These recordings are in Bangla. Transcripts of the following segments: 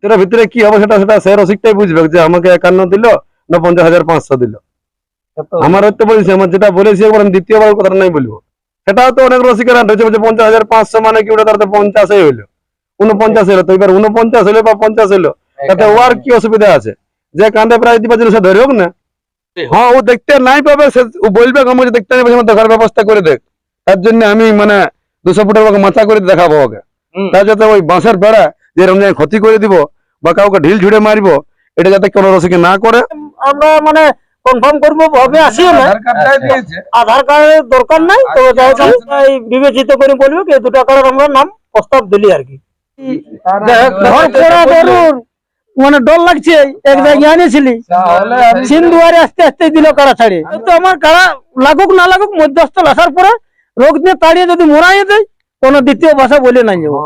সেটার ভিতরে কি হবে সেটা সেটা সে রসিকটাই বুঝবে যে আমাকে 51 দিল না 50,500 দিল। আমার হয়তো বলছি আমার যেটা বলেছি একবার আমি দ্বিতীয়বার কথাটা নাই বলবো। সেটাও তো অনেক রসিকের আট হয়েছে, বলছে 50,500 মানে কি ওটা তাতে 50 হইলো, 49 হলো। তো এবার 49 হলো বা 50 হলো, তাতে ওর কি অসুবিধা আছে? যে কান্দে প্রায় দিবা সে ধরে হোক না। হ্যাঁ, ও দেখতে নাই পাবে, সে ও বলবে আমাকে দেখতে নেবে, দেখার ব্যবস্থা করে দেখ। তার জন্য আমি মানে 200 ফুটের ওকে মাথা করে দেখাবো ওকে। তার যাতে ওই বাঁশের বেড়া যে রমজান ক্ষতি করে দিব বা কাউকে ঢিল ছুড়ে মারবো, এটা যাতে কোনো রসিকে না করে। আমরা মানে কনফার্ম করবো ভাবে আসিও না, আধার কার্ডের দরকার নাই। তো যাই হোক বিবেচিত করে বলবে কি 2 টাকার আমরা নাম প্রস্তাব দিলি আর কি। ঘর করা গরুর মানে ডর লাগছে, এক জায়গায় আনিয়েছিলি সিন্ধুয়ারে আস্তে আস্তে দিল কারা ছাড়িয়ে। তো আমার কারা লাগুক না লাগুক মধ্যস্থল আসার পরে রোগ দিয়ে তাড়িয়ে যদি মরাই দেয় কোনো দ্বিতীয় ভাষা বলে নাই যাবো।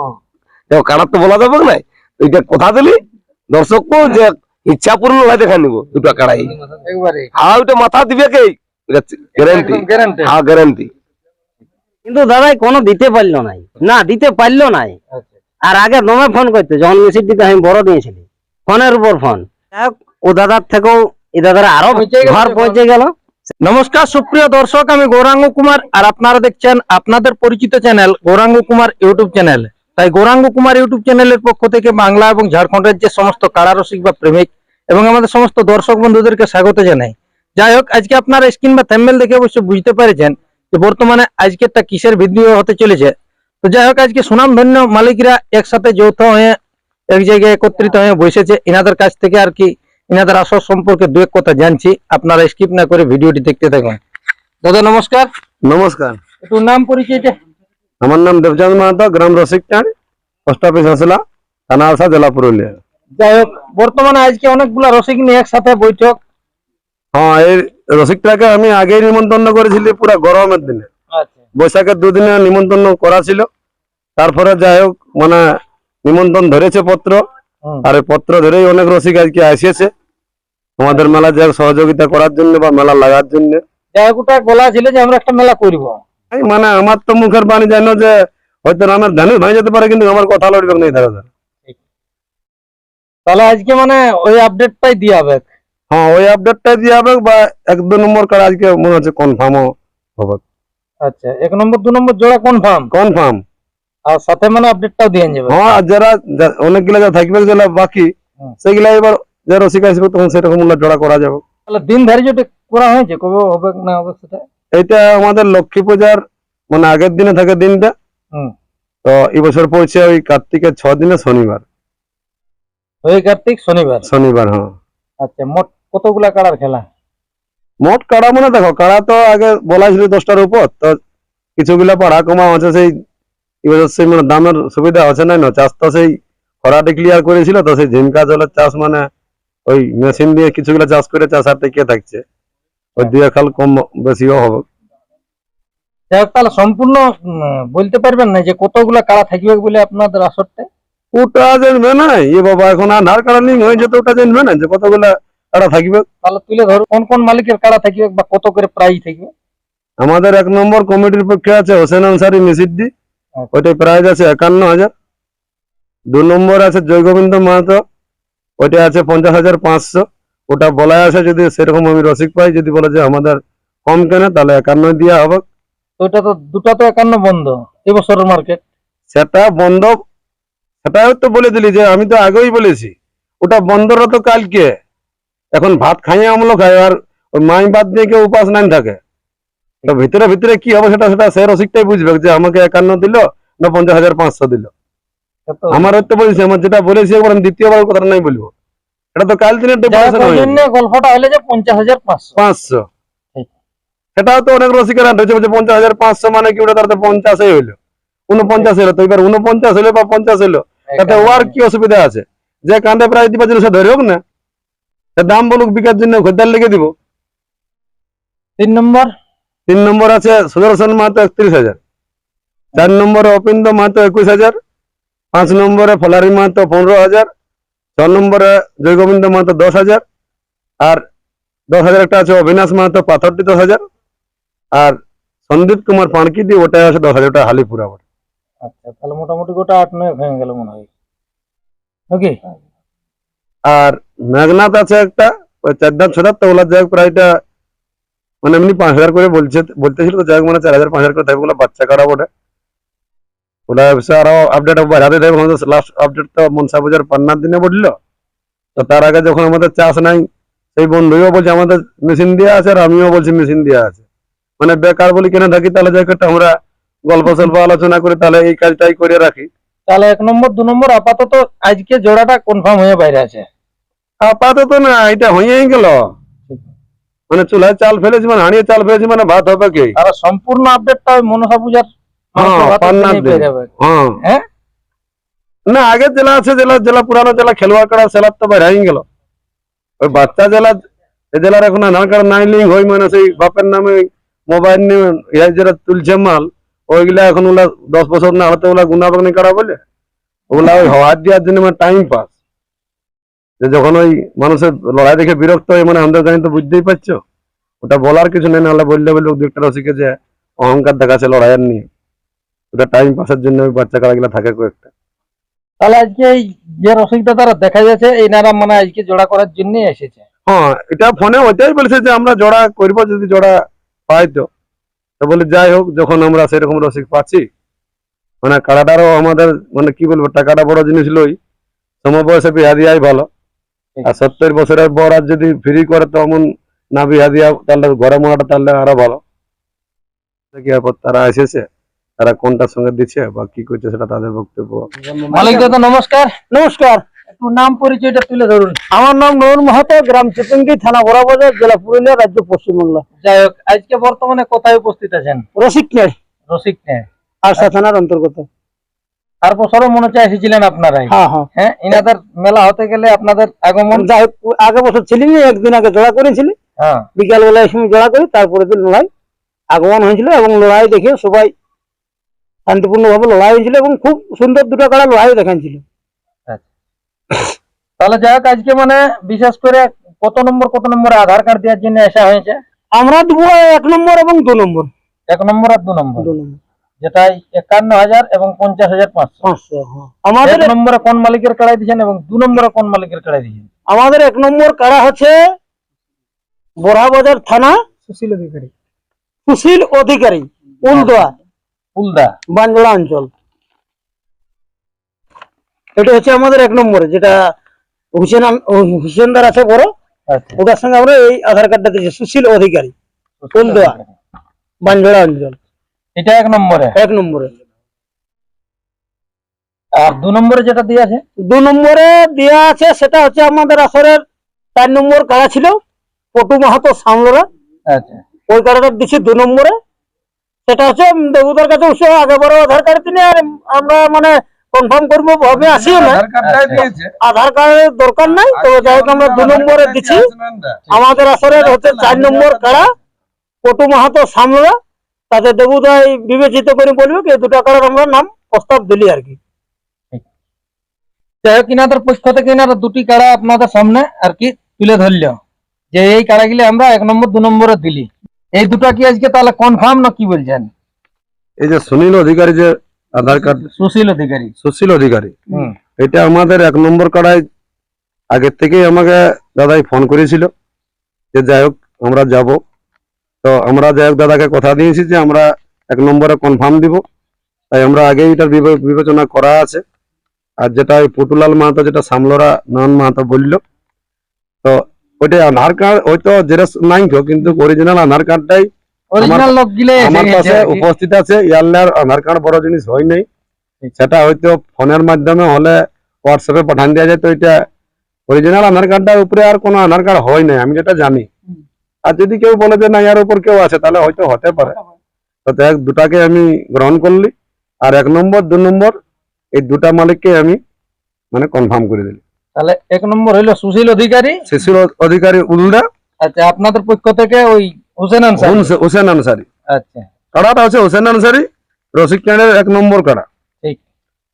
কারা তো বলা যাবে না, এটা কথা দিলি দর্শককে যে ইচ্ছা পূর্ণ হয় দেখা নিব 2 টাকাই একবারে। হ্যাঁ, ওটা মাথা দিবে কে, গ্যারান্টি হ্যাঁ গ্যারান্টি। কিন্তু দাদাই কোনো দিতে পারলো নাই, না দিতে পারলো নাই। আর আগে দমে ফোন করতে যখন মেসেজ দিতে আমি বড় দিয়েছিলি ফোনের উপর ফোন। ও দাদার থেকেও এই দাদার আরো ঘর পৌঁছে গেল। নমস্কার সুপ্রিয় দর্শক, আমি গৌরাঙ্গ কুমার আর আপনারা দেখছেন আপনাদের পরিচিত channel Gauranga Kumar YouTube channel. তাই গৌরাঙ্গ কুমার ইউটিউব চ্যানেলের পক্ষ থেকে বাংলা এবং ঝাড়খণ্ডের যে সমস্ত কারারসিক বা প্রেমিক এবং আমাদের সমস্ত দর্শক বন্ধুদেরকে স্বাগত জানাই। যাই হোক, আজকে আপনারা স্ক্রিন বা থাম্বনেল দেখে অবশ্যই বুঝতে পেরেছেন যে বর্তমানে আজকেরটা কিসের ভিডিও হতে চলেছে। তো যাই হোক, আজকে সুনামধন্য মালিকরা একসাথে যৌথ হয়ে এক জায়গায় একত্রিত হয়ে বসেছে। ইনাদের কাছ থেকে আর কি ইনাদের আসর সম্পর্কে 2 এক কথা জানছি। আপনারা স্কিপ না করে ভিডিওটি দেখতে থাকুন। দাদা নমস্কার। নমস্কার। একটু নাম পরিচয়টা। আমার নাম দেবচাঁদ মাহাতো, গ্রাম রসিকটান, পোস্ট অফিস হাসলা, থানা আলসা, জেলা পুরুলিয়া। যাই হোক, বর্তমানে আজকে অনেকগুলা রসিক নিয়ে একসাথে বৈঠক। হ্যাঁ, এই রসিকটাকে আমি আগেই নিমন্ত্রণ করেছিলি পুরো গরমের দিনে, বৈশাখের 2 দিনে নিমন্ত্রণ করা ছিল। তারপরে যাই হোক মানে নিমন্ত্রণ ধরেছে পত্র, আর এই পত্র ধরেই অনেক রসিক আজকে আসিয়েছে আমাদের মেলা যে সহযোগিতা করার জন্য বা মেলা লাগার জন্য। যাই হোক, ওটা বলা ছিল যে আমরা একটা মেলা করব। মানে আমার তো মুখের বাণী জানো যে হয়তো আমার ধানে ভাই যেতে পারে, কিন্তু আমার কথা লড়বে না দাদা। তাহলে আজকে মানে ওই আপডেটটাই দিয়ে হবে। হ্যাঁ, ওই আপডেটটাই দিয়ে হবে বা 1-2 নম্বর কার্ড আজকে মনে হচ্ছে কনফার্মও হবে। আচ্ছা, 1 নম্বর 2 নম্বর জোড়া কনফার্ম আর সাথে মানে আপডেটটাও দিয়ে যাবে। হ্যাঁ, যারা অনেকগুলা যা থাকবে যেগুলা বাকি সেগুলা এবার যে রসিক আসবে তখন সেরকম জোড়া করা যাবে। তাহলে দিন ধার্যটা করা হয়েছে কবে হবে না হবে সেটা? এটা আমাদের লক্ষ্মী পূজার মানে আগের দিনে থাকে দিনটা। তো এই বছর পড়ছে ওই কার্তিকের 6 দিনে শনিবার। ওই কার্তিক শনিবার। হ্যাঁ। আচ্ছা, মোট কতগুলা কাড়ার খেলা? মোট কাড়া মানে দেখো, কাড়া তো আগে বলা ছিল 10টার উপর, তো কিছুগুলা পাড়া কমা আছে। সেই এবছর সেই মানে দামের সুবিধা আছে নাই না, চাষ তো সেই খরাটি ক্লিয়ার করেছিল, তো সেই ঝিমকা জলের চাষ মানে ওই মেশিন দিয়ে কিছুগুলা চাষ করে চাষ আর টিকে থাকছে। ওই 2 একাল কম বেশিও হবে। যাই হোক, তাহলে সম্পূর্ণ বলতে পারবেন না যে কতগুলা কাড়া থাকবে বলে আপনাদের আসরতে? ওটা জানবে না এ বাবা, এখন আধার কার্ড লিঙ্ক হয়ে যেত, ওটা জানবে না যে কতগুলা কাড়া থাকবে। তাহলে তুলে ধরো কোন কোন মালিকের কাড়া থাকবে বা কত করে প্রাইস থাকবে। আমাদের 1 নম্বর কমিটির পক্ষে আছে হোসেন আনসারি মিসিদ্দি, ওইটাই প্রাইস আছে 51,000। 2 নম্বর আছে জয়গোবিন্দ মাহাতো, ওইটা আছে 50,500। ওটা বলা আছে যদি সেরকম আমি রসিক পাই, যদি বলে যে আমাদের কম কেনে তাহলে 51 দিয়া হবে। ওইটা তো দুটা তো 51 বন্ধ এবছরের মার্কেট। সেটা বন্ধ, সেটাও তো বলে দিলি যে আমি তো আগেই বলেছি ওটা বন্ধরা তো কালকে। এখন ভাত খাইয়ে আমলো খাই, আর ওই মাই বাদ দিয়ে কেউ উপাস নাই থাকে। তো ভিতরে ভিতরে কি হবে সেটা সেটা সে রসিকটাই বুঝবে যে আমাকে 51 দিল না 50,500 দিল। আমার হয়তো বলছি আমার যেটা বলেছি একবার আমি দ্বিতীয়বার কথাটা নাই বলবো। এটা তো কাল দিনের গল্পটা হলে যে 50,500। সেটাও তো অনেক রসিকের আট হয়েছে, বলছে 50,500 মানে কি ওটা তার 50 হইলো, 49 হলো। তো এবার 49 হলো বা 50 হলো, তাতে ওর কি অসুবিধা আছে? যে কান্দে প্রায় দিবার জন্য সে ধরে হোক না, দাম বলুক, বিকার জন্য খদ্দার লেগে দিব। 3 নম্বর আছে সুদর্শন মাহাতো 31,000। 4 নম্বরে অপিন্দ মাহাতো 21,000। 5 নম্বরে ফলারি মাহাতো 15,000। 6 নম্বরে জয়গোবিন্দ মাহাতো 10,000। আর 10,000 একটা আছে অবিনাশ মাহাতো পাথরটি 10,000। আর সন্দীপ কুমার পানকিদি ওটা আছে 10,000, ওটা হালিপুরা। আচ্ছা, তাহলে মোটামুটি গোটা 8-9 হয়ে গেল মনে হয় নাকি? আর মেঘনাথ আছে একটা, ওই 4 দাঁত 6 দাঁত, তো ওগুলা যাই হোক প্রায়টা মানে এমনি 5,000 করে বলতেছিল, তো যাই হোক মানে 4,000 5,000 করে থাকবে, ওগুলা বাচ্চা কাড়া বটে। ওগুলা বিষয়ে আরো আপডেট বাড়াতে দেবে। লাস্ট আপডেট তো মনসা পূজার পান্নার দিনে বললো। তো তার আগে যখন আমাদের চাষ নাই, সেই বন্ধুও বলছে আমাদের মেশিন দেওয়া আছে, আর আমিও বলছি মেশিন দেওয়া আছে, মানে বেকার বলি কেন থাকি, তাহলে যাই হোক একটা আমরা গল্প সল্প আলোচনা করে তাহলে এই কাজটাই করে রাখি। তাহলে 1 নম্বর 2 নম্বর আপাতত আজকে জোড়াটা কনফার্ম হয়ে বাইরে আছে। আপাতত না, এটা হয়েই গেল, মানে চুলায় চাল ফেলেছি, মানে হাঁড়িয়ে চাল ফেলেছি, মানে ভাত হবে কি। আর সম্পূর্ণ আপডেটটা ওই মনসা পূজার হ্যাঁ, মাংস ভাতের পান্নার দিনেই দিন। পেয়ে যাবে। হ্যাঁ হ্যাঁ না, আগের জেলা আছে, জেলা পুরানো জেলা খেলোয়াড় কাড়া সেলার তো বাইরে হয়ে গেল। ওই বাচ্চা জেলা, এই জেলার এখন আধার কার্ড নাই লিঙ্ক হই, মানে সেই বাপের নামে মোবাইল নিয়ে ইয়া যেটা তুলছে মাল, ওইগুলা এখন ওগুলা 10 বছর না হতে ওগুলা গুণাবাগনি কাড়া বলে, ওগুলা ওই হাত দেওয়ার জন্য মানে টাইম পাস। যে যখন ওই মানুষের লড়াই দেখে বিরক্ত হয়, মানে আমাদের গাড়ি তো বুঝতেই পারছো, ওটা বলার কিছু নেই, নাহলে বললে দু একটা রসিকে যে অহংকার দেখাচ্ছে লড়াইয়ের নিয়ে, ওটা টাইম পাসের জন্য ওই বাচ্চা কাড়াগুলা থাকে কয়েকটা। তাহলে আজকে এই যে রসিকটা তারা দেখা যাচ্ছে এই নারা মানে আজকে জোড়া করার জন্যই এসেছে। হ্যাঁ, এটা ফোনে ওইটাই বলেছে যে আমরা জোড়া করবো, যদি জোড়া পাই তো। তো বলি যাই হোক, যখন আমরা সেরকম রসিক পাচ্ছি, মানে কাড়াটারও আমাদের মানে কি বলবো, টাকাটা বড় জিনিস লই, সমবয়সে বিয়া দিয়াই ভালো। আর 70 বছরের বর আর যদি ফ্রি করে তো এমন না বিয়া দিয়া, তাহলে ঘরে মোড়াটা তাহলে আরো ভালো। দেখি এরপর তারা এসেছে, তারা কোনটার সঙ্গে দিচ্ছে বা কি করছে সেটা তাদের বক্তব্য। মালিক দাদা নমস্কার। নমস্কার, একটু নাম পরিচয়টা তুলে ধরুন। আমার নাম নয়ন মাহাতো, গ্রাম চিতঙ্গি, থানা বড়াবাজার, জেলা পুরুলিয়া, রাজ্য পশ্চিমবাংলা। যাই হোক, আজকে বর্তমানে কোথায় উপস্থিত আছেন? রসিক নেই, রসিক নেই আরসা থানার অন্তর্গত। আর বছরও মনে হচ্ছে এসেছিলেন আপনারাই। হ্যাঁ হ্যাঁ। হ্যাঁ, ইনাদের মেলা হতে গেলে আপনাদের আগমন। যাই হোক, আগে বছর ছিলেন, একদিন আগে জোড়া করেছিলি, হ্যাঁ বিকাল বেলায় এই সময় জোড়া করি, তারপরে দিন লড়াই আগমন হয়েছিল, এবং লড়াই দেখে সবাই শান্তিপূর্ণ ভাবে লড়াই হয়েছিল, এবং খুব সুন্দর দুটো কাড়া লড়াই দেখাচ্ছিল। তাহলে যাই হোক, আজকে মানে বিশেষ করে কত নম্বরে আধার কার্ড দেওয়ার জন্য আসা হয়েছে? আমরা দেবো 1 নম্বর এবং 2 নম্বর। 1 নম্বর আর 2 নম্বর, 2 নম্বর যেটা 51,000 এবং 50,500। 500। হ্যাঁ, আমাদের 1 নম্বরে কোন মালিকের কাড়াই দিয়েছেন এবং 2 নম্বরে কোন মালিকের কাড়াই দিয়েছেন? আমাদের 1 নম্বর কাড়া হচ্ছে বড়াবাজার থানা সুশীল অধিকারী উলদোয়া ফুলদা বাঞ্জোড়া অঞ্চল। এটা হচ্ছে আমাদের 1 নম্বরে, যেটা হুসেনদার আছে বড়, আচ্ছা, ওটার সঙ্গে আমরা এই আধার কার্ডটা দিয়েছি, সুশীল অধিকারী ফুলদোয়া বাঞ্জোড়া অঞ্চল। এটা 1 নম্বরে। 1 নম্বরে। আর 2 নম্বরে যেটা দিয়ে আছে? 2 নম্বরে দেওয়া আছে, সেটা হচ্ছে আমাদের আসরের 4 নম্বর কাড়া ছিল, পটু মাহাতো সামলোরা, আচ্ছা, ওই কাড়াটা দিচ্ছি 2 নম্বরে। সেটা হচ্ছে দেবতার কাছে উৎসব আগে বড় আধার কার্ড দিনে, আর আমরা মানে কনফার্ম করবো ভাবে আসিও না, আধার কার্ডের দরকার নাই, তবে যাই হোক আমরা 2 নম্বরে দিচ্ছি। আমাদের আসরের হচ্ছে 4 নম্বর কাড়া পটু মাহাতো সামলোরা, তাতে দেবতাই বিবেচিত করে বলবে কি এই দুটো কাড়ার আমরা নাম প্রস্তাব দিলি আর কি। যাই হোক, ইনাদের পক্ষ থেকে ইনারা 2টি কাড়া আপনাদের সামনে আর কি তুলে ধরলো, যে এই কাড়াগুলি আমরা 1 নম্বর 2 নম্বরে দিলি। এই দুটো কি আজকে তাহলে কনফার্ম না কি বলছেন? এই যে সুনীল অধিকারী যে আধার কার্ড, সুশীল অধিকারী। সুশীল অধিকারী, হুম, এটা আমাদের 1 নম্বর কাড়ায় আগের থেকেই আমাকে দাদাই ফোন করেছিল যে যাই হোক আমরা যাব। তো আমরা যাই হোক দাদাকে কথা দিয়েছি যে আমরা 1 নম্বরে কনফার্ম দিব, তাই আমরা আগেই এটার বিবেচনা করা আছে। আর যেটা ওই পটুলাল মাহাতো, যেটা সামলোরা নয়ন মাহাতো বলল, তো ওইটা আধার কার্ড হয়তো জেরক্স নাই তো, কিন্তু অরিজিনাল আধার কার্ডটাই অরিজিনাল লোক গিলে আমার কাছে উপস্থিত আছে। ইয়ারলার আধার কার্ড বড় জিনিস হয় নাই, সেটা হয়তো ফোনের মাধ্যমে হলে হোয়াটসঅ্যাপে পাঠান দেওয়া যায়। তো এটা অরিজিনাল আধার কার্ডটার উপরে আর কোনো আধার কার্ড হয় নাই, আমি যেটা জানি। আর যদি কেউ বলে যে না এর উপর কেউ আছে, তাহলে হয়তো হতে পারে। তো দেখ, দুটাকে আমি গ্রহণ করলি, আর 1 নম্বর 2 নম্বর এই দুটা মালিককে আমি মানে কনফার্ম করে দিলি। তাহলে 1 নম্বর হইলো সুশীল অধিকারী, শিশির অধিকারী উল্ডা, আচ্ছা, আপনাদের পক্ষ থেকে ওই হোসেন আনসারী। হোসেন আনসারি। আচ্ছা, কাড়াটা হচ্ছে হোসেন আনসারি রসিক ক্যান্ডের 1 নম্বর কাড়া। ঠিক।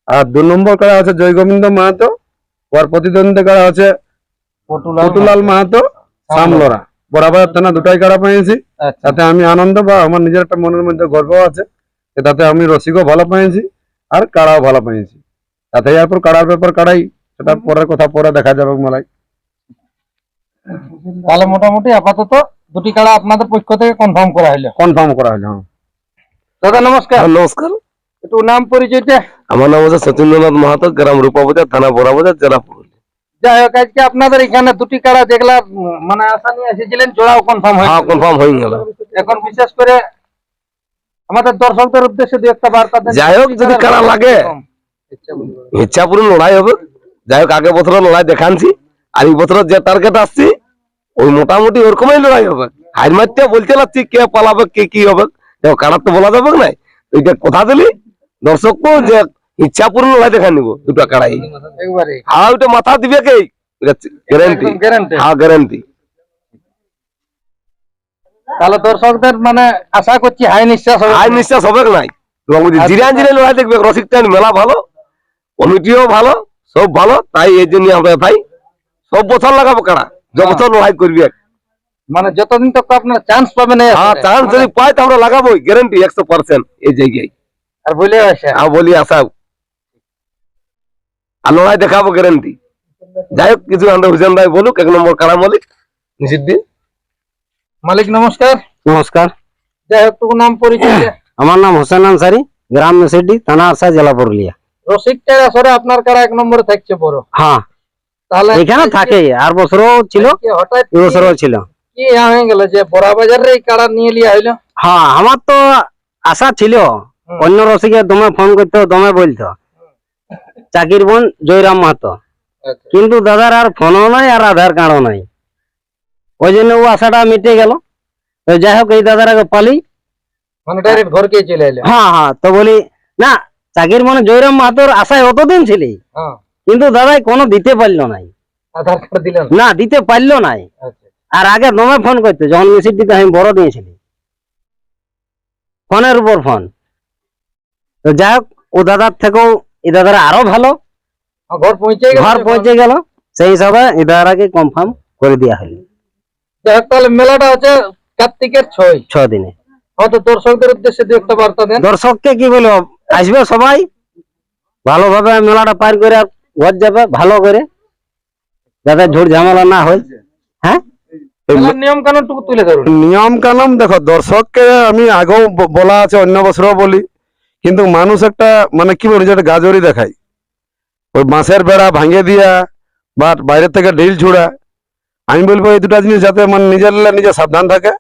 আর 2 নম্বর কাড়া হচ্ছে জয় গোবিন্দ মাহাতো, ওর প্রতিদ্বন্দ্বী কাড়া হচ্ছে পটুলাল মাহাতো সামলোরা। বরাবর থানা দুটাই কাড়া পেয়েছি, আচ্ছা, তাতে আমি আনন্দ বা আমার নিজের একটা মনের মধ্যে গর্ব আছে যে তাতে আমি রসিকও ভালো পেয়েছি আর কাড়াও ভালো পেয়েছি। তাতে এরপর কাড়ার ব্যাপার কাড়াই, সেটা পরের কথা পরে দেখা যাবে মেলায়। তাহলে মোটামুটি আপাতত দুটি কাড়া আপনাদের পক্ষ থেকে কনফার্ম করা হলো। কনফার্ম করা হলো। দাদা নমস্কার, নমস্কার, একটু নাম পরিচয়টা। আমার নাম হচ্ছে সতীন্দ্রনাথ মাহাতো, গ্রাম রূপাবাজার, থানা বড়াবাজার, জেলা পুরুলিয়া। যাই হোক, আজকে আপনাদের এখানে দুটি কাড়া যেগুলা মানে আশা নিয়ে এসেছিলেন জোড়াও কনফার্ম হ্যাঁ, হয়েছে। কনফার্ম হয়ে গেল। এখন বিশেষ করে আমাদের দর্শকদের উদ্দেশ্যে দু একটা বার্তা দেন। যাই হোক, যদি কাড়া লাগে ইচ্ছাপুরে লড়াই হবে। যাই হোক, আগে বছর লড়াই দেখানছি, আর এই বছর যে টার্গেট আসছি ওই মোটামুটি ওরকমই লড়াই হবে। হার মারতে বলতে লাগছি কে পালাবে কে কি হবে, দেখো কাড়া তো বলা যাবে না। ওইটা কথা দিলি দর্শককে যে ইচ্ছাপুরে লড়াই দেখা নিব দুটো কাড়াই। একবারে হ্যাঁ, ওইটা মাথা দিবে কে, গ্যারান্টি। গ্যারান্টি। হ্যাঁ, গ্যারান্টি। তাহলে দর্শকদের মানে আশা করছি হাই নিঃশ্বাস হবে। হাই নিঃশ্বাস হবে নাই। জিরান জিরান লড়াই দেখবে, রসিক টাইম মেলা ভালো, কমিটিও ভালো, সব ভালো। তাই এই জন্য আমরা ভাই সব বছর লাগাবো কাড়া, যে বছর লড়াই করবি। মানে যতদিন তক আপনার চান্স পাবেন এই হ্যাঁ, আসরে। চান্স যদি পাই তো আমরা লাগাবোই, গ্যারান্টি 100% এই জায়গায়। আর বলে আসে আর বলি আসাও আর লড়াই দেখাবো, গ্যারান্টি। যাই হোক, কিছু আমরা হুসেন ভাই বলুক, 1 নম্বর কাড়া মালিক নিষিদ্ধি। মালিক নমস্কার। নমস্কার, যাই হোক, টুকু নাম পরিচয়। আমার নাম হোসেন আনসারি, গ্রাম মেসেডি, থানা আরসা, জেলা পুরুলিয়া। রসিকটার আসরে আপনার কারা 1 নম্বরে থাকছে বড়। হ্যাঁ, তাহলে এখানে থাকে, আর বছরও ছিল, আজকে হঠাৎ এই বছরও ছিল। কি হয়ে গেল যে বড় বাজারের এই কাড়া নিয়ে লিয়া হইলো? হ্যাঁ, আমার তো আশা ছিল, অন্য রসিকে দমে ফোন করতো, দমে বলতো চাকির বোন জয়রাম মাহাতো, কিন্তু দাদার আর ফোনও নাই আর আধার কার্ডও নাই। ওই জন্য ও আশাটা মিটে গেল। তো যাই হোক, এই দাদার আগে পালি। মানে ডাইরেক্ট ঘরকে চলে এলো। হ্যাঁ হ্যাঁ, তো বলি না, চাকির মানে জয়রাম মাহাতোর আশায় অতদিন ছিলি, হ্যাঁ, কিন্তু দাদাই কোনো দিতে পারলো নাই। আধার কার্ড দিলেন? না, দিতে পারলো নাই। আচ্ছা, আর আগে দমে ফোন করতো, যখন মিসির দিতে আমি বড় দিয়েছিলি, ফোনের উপর ফোন। তো যাই হোক, ও দাদার থেকেও এই দাদারা আরো ভালো, ঘর পৌঁছে গেল। ঘর পৌঁছে গেল। সেই হিসাবে এই দাদারাকে কনফার্ম করে দেওয়া হলো যাই হোক, তাহলে মেলাটা হচ্ছে কার্তিকের 6 দিনে। হয়তো দর্শকদের উদ্দেশ্যে দু একটা বার্তা দেন। দর্শককে কি বলবো, আসবে সবাই, ভালোভাবে মেলাটা পার করে ঘর যাবে ভালো করে, যাতে ঝুট ঝামেলা না হয়। হ্যাঁ, মেলার নিয়ম কানুন টুকু তুলে ধরুন। নিয়ম কানুন দেখো, দর্শককে আমি আগেও বলা আছে, অন্য বছরও বলি, কিন্তু মানুষ একটা মানে কি বলি, যেটা গাজরি দেখায়, ওই বাঁশের বেড়া ভাঙে দিয়া বা বাইরে থেকে ঢিল ছুড়া। আমি বলবো এই দুটা জিনিস যাতে মানে নিজে সাবধান থাকে।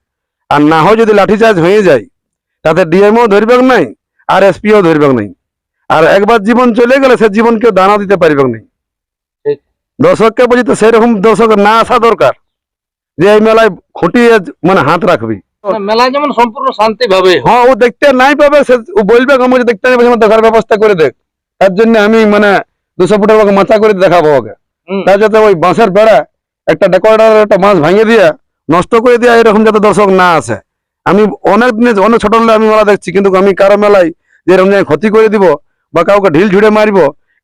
আর না হয় যদি লাঠিচার্জ হয়ে যায়, তাতে ডিএমও ধরবে নাই, আর এসপিও ধরবে নাই। আর একবার জীবন চলে গেলে সে জীবন কেউ দানা দিতে পারবে নাই। ঠিক। দর্শককে বলি তো সেরকম দর্শকের না আসা দরকার, যে এই মেলায় খুঁটিয়ে মানে হাত রাখবি। মেলা যেমন সম্পূর্ণ শান্তি ভাবে। হ্যাঁ, ও দেখতে নাই পাবে, সে ও বলবে আমাকে দেখতে নাই পাবে, দেখার ব্যবস্থা করে দেখ। তার জন্য আমি মানে 200 ফুটের ওকে মাথা করে দেখাবো ওকে। তার যাতে ওই বাঁশের বেড়া একটা ডেকোরেটর একটা বাঁশ ভাঙিয়ে দিয়া নষ্ট করে দিয়া, এরকম যাতে দর্শক না আসে। আমি অনেক দিনে অনেক ছোট মেলা আমি মেলা দেখছি, কিন্তু আমি কারো মেলায় যে এরকম জায়গায় ক্ষতি করে দিব বা কাউকে ঢিল ঝুড়ে মারিব,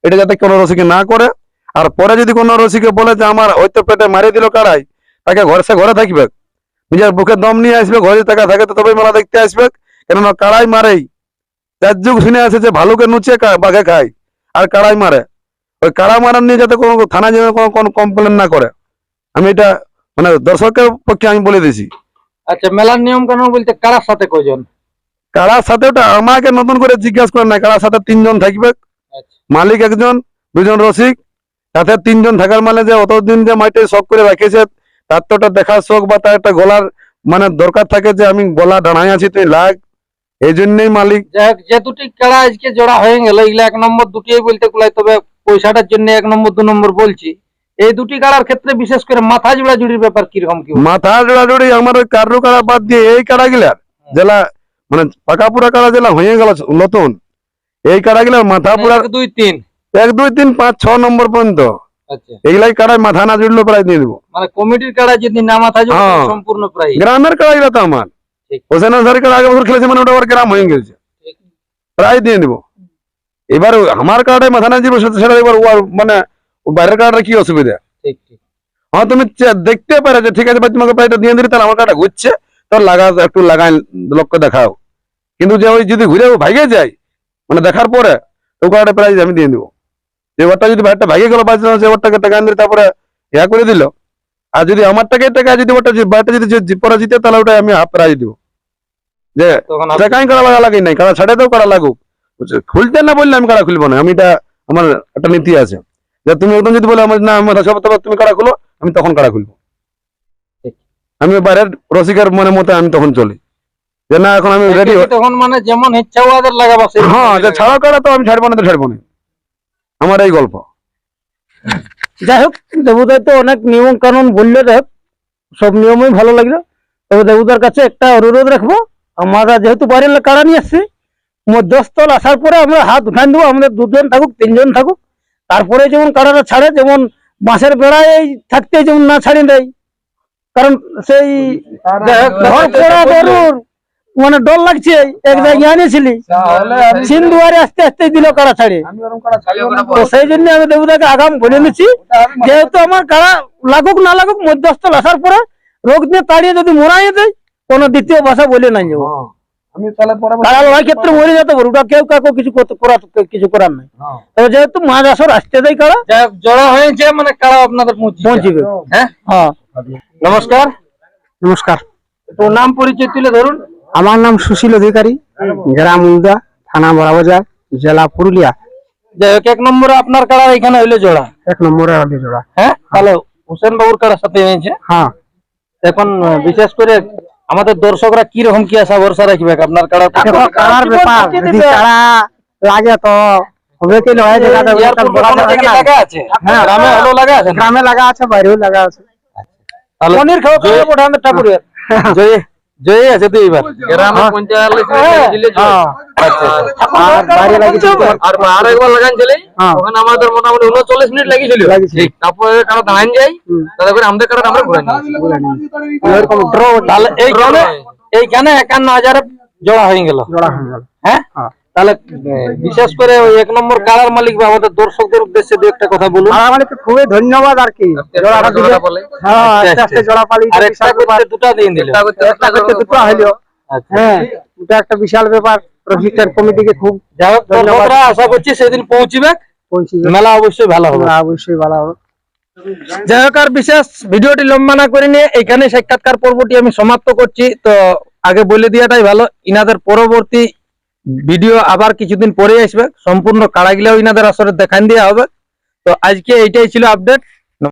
এটা যাতে কোনো রসিকে না করে। আর পরে যদি কোনো রসিকে বলে যে আমার হয়তো পেটে মারিয়ে দিল কাড়াই, তাকে ঘরে থাকবে, নিজের বুকে দম নিয়ে আসবে, ঘরে টাকা থাকে তো তবে মেলা দেখতে আসবে। কেননা কাড়াই মারেই 4 যুগ শুনে আছে যে ভালুকে নুচে বাঘে খায়, আর কাড়াই মারে। ওই কাড়া মারার নিয়ে যাতে কোনো থানায় যেন কোনো কমপ্লেন না করে, আমি এটা মানে দর্শকের পক্ষে আমি বলে দিছি। আচ্ছা, মেলার নিয়ম কানুন বলতে কারার সাথে কয়জন? কাড়ার সাথে ওটা আমাকে নতুন করে জিজ্ঞাসা করে না, কাড়ার সাথে 3 জন থাকবে, মালিক 1 জন, 2 জন রসিক, তাতে 3 জন থাকার মানে যে অতদিন যে মাইটে শখ করে রাখেছে, তার তো ওটা দেখার শখ বা তার একটা গলার মানে দরকার থাকে যে আমি গলা ডানায় আছি, তুই লাগ, এই জন্যই মালিক। যাই হোক, যে দুটি কাড়া আজকে জোড়া হয়ে গেল, এগুলা 1 নম্বর দুটিই বলতে কুলাই, তবে পয়সাটার জন্য 1 নম্বর 2 নম্বর বলছি। এই দুটি কাড়ার ক্ষেত্রে বিশেষ করে মাথা জোড়া জুড়ির ব্যাপার কিরকম কি? মাথা জোড়াজুড়ি আমার ওই কার্রু কাড়া বাদ দিয়ে এই কাড়া গিলার জেলা মানে পাকাপুরা কাড়া জেলা হয়ে গেল নতুন, এই কাড়া গিলার মাথা পুরা 1 2 3। 1 2 3 5 6 নম্বর পর্যন্ত আচ্ছা, এইগুলাই কাড়ায় মাথা না জুড়লে প্রায় দিয়ে দেবো। মানে কমিটির কাড়া যদি না মাথা জোড়া হ্যাঁ। সম্পূর্ণ প্রায়। গ্রামের কাড়া গিলা তো আমার ঠিক। হোসেন আনসারি কাড়া আগে বছর খেলেছে, মানে ওটা আবার গ্রাম হয়ে গেছে, ঠিক। প্রায় দিয়ে দিব। এবার আমার কাড়ায় মাথা না দিব সেটা এবার ও আর মানে বাইরের কাড়াটা কি অসুবিধা? ঠিক ঠিক। হ্যাঁ, তুমি দেখতে পারো যে ঠিক আছে ভাই তোমাকে প্রায়টা দিয়ে দিলে, তাহলে আমার কাটা ঘুরছে, তোর লাগা একটু লাগাই লোককে দেখাও। কিন্তু যে ওই যদি ঘুরে ভাগে যায় মানে দেখার পরে, তো কাটা প্রাইজ আমি দিয়ে দিব। যে ওরটা যদি ভাইটা ভাগে গেল বাঁচলো, সে ওরটাকে টাকা দিলে তারপরে ইয়া করে দিল, আর যদি আমার টাকা যদি ওটা বাড়িতে যদি পরে জিতে তাহলে ওটা আমি হাফ প্রাইজ দিব। যে তখন এটা কাই কাড়া লাগা লাগে নাই, কাড়া ছাড়ে দেও, কাড়া লাগুক। খুলতে না বললে আমি কাড়া খুলবো না। আমি এটা আমার একটা নীতি আছে যে তুমি একদম যদি বলে আমার না আমার সব তুমি কাড়া খুলো, আমি তখন কাড়া খুলবো। আমি বাইরের রসিকের মনে মতে আমি তখন চলি যে না এখন আমি রেডি। তখন মানে যেমন ইচ্ছা ওদের লাগাবো হ্যাঁ, যে ছাড়া কাড়া তো আমি ছাড়বো না, তো ছাড়বো না। আমার এই গল্প। যাই হোক, দেবুদাই তো অনেক নিয়ম কানুন বললো, দেখ সব নিয়মই ভালো লাগলো। তবে দেবুদার কাছে একটা অনুরোধ রাখবো, আমরা যেহেতু বাইরের কাড়া নিয়ে আসছি, মধ্যস্থল আসার পরে আমরা হাত উঠান দেবো, আমাদের 2 জন থাকুক 3 জন থাকুক, তারপরে যেমন কাড়াটা ছাড়ে, যেমন বাঁশের বেড়ায় থাকতে যেমন না ছাড়ি দেয়। কারণ সেই ঘর পড়া গরুর মানে ডর লাগছে, এক জায়গায় আনিয়েছিলি সিন্ধুয়ারে আস্তে আস্তে দিল কাড়া ছাড়ে। তো সেই জন্য আমি দেবুদাকে আগাম বলে নিচ্ছি, যেহেতু আমার কাড়া লাগুক না লাগুক, মধ্যস্থল আসার পরে রোগ দিয়ে তাড়িয়ে যদি মরাই দেয়, কোনো দ্বিতীয় ভাষা বলে নাই যাবো। আমি তাহলে পরে কাড়া লড়াই ক্ষেত্রে মরে যেতে পারে, ওটা কেউ কাউকে কিছু করার নাই। তবে যেহেতু মাঝ আসর আসতে দেয় কাড়া, জড়া হয়েছে মানে কারা আপনাদের পৌঁছিবে। হ্যাঁ, হ্যাঁ, নমস্কার। নমস্কার। তো নাম পরিচয় তুলে ধরুন। আমার নাম সুশীল অধিকারী, গ্রাম উলদা, থানা বড়াবাজার, জেলা পুরুলিয়া। যাই হোক, 1 নম্বরে আপনার কারা এখানে হইলো জোড়া। 1 নম্বরে আলি জোড়া। হ্যাঁ, তাহলে হোসেন বাবুর কারার সাথে হয়েছে। হ্যাঁ, এখন বিশেষ করে আমাদের দর্শকরা কি রকম কি আশা ভরসা রাখবে আপনার কারার প্রতি? দেখো কাড়ার ব্যাপার, যদি কাড়া লাগে তো হবে কি লড়াই জায়গা দেবে। এয়ারপোর্টে কোনো জায়গায় লাগা আছে? হ্যাঁ, গ্রামে হলো লাগা আছে না? গ্রামে লাগা আছে, বাইরেও লাগা আছে। তাহলে পনির খাওয়া জয়- খাওয়া আমাদের ঠাকুরের। জয় জয় আছে তো এবার গ্রামে 45 হ্যাঁ, আর বাইরে লাগিয়েছে তোমার। আর আরেকবার লাগান চলে হ্যাঁ। ওখানে আমাদের মোটামুটি 39 মিনিট লাগিয়েছিল। লাগিয়েছিল। তারপরে কারো দাঁড়ান যাই, তারপরে আমাদের কারো আমরা ঘুরে নিয়েছি। এরকম ড্র তাহলে এইখানে 51,000 জোড়া হয়ে গেল। জোড়া হয়ে গেল। হ্যাঁ, হ্যাঁ। তাহলে বিশেষ করে ওই 1 নম্বর কালার মালিক বা আমাদের দর্শকদের উদ্দেশ্যে দু একটা কথা বলুন। আর আমাদেরকে খুবই ধন্যবাদ আর কি, জোড়াটা দিলে। হ্যাঁ, আস্তে আস্তে জোড়া পালি। আর একটা করতে দুটা দিয়ে দিল। একটা করতে দুটো হইলো। হ্যাঁ, এটা একটা বিশাল ব্যাপার। প্রশিক্ষণ কমিটিকে খুব যাই হোক, দর্শকরা আশা করছি সেদিন পৌঁছিবে, পৌঁছিবে। মেলা অবশ্যই ভালো হবে। অবশ্যই ভালো হবে। যাই হোক, আর বিশেষ ভিডিওটি লম্বা না করে নিয়ে এখানে সাক্ষাৎকার পর্বটি আমি সমাপ্ত করছি। তো আগে বলে দেওয়াটাই ভালো, ইনাদের পরবর্তী ভিডিও আবার কিছুদিন পরে আসবে, সম্পূর্ণ কাড়াগিলাও ইনাদের আসরে দেখান দেওয়া হবে। তো আজকে এইটাই ছিল আপডেট।